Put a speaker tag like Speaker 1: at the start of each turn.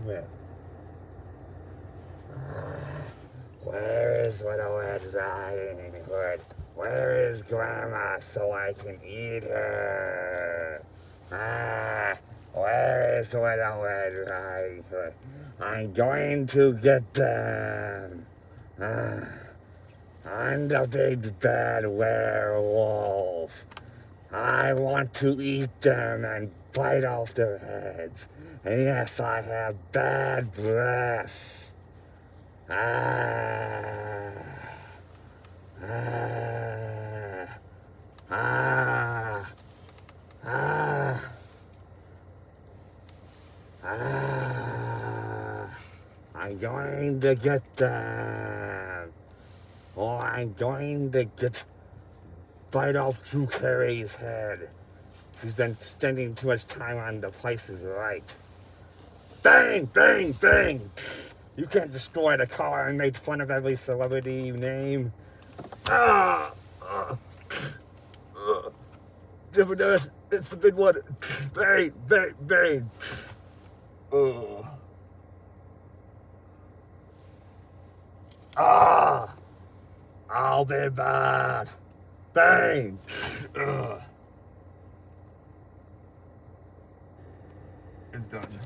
Speaker 1: basement. Where is Little Red Riding Hood? Where is Grandma so I can eat her? Where is Little Red Riding Hood? I'm going to get them. I'm the big bad werewolf. I want to eat them and bite off their heads. And yes, I have bad breath. Ah. Ah. Ah. Ah. Ah. I'm going to get them. Or I'm going to bite off Drew Carey's head. He's been spending too much time on The Price is Right. Bang, bang, bang! You can't destroy the car and make fun of every celebrity you name. Different nurse, it's the big one. Bang, bang, bang. I'll be back. Bang. It's done.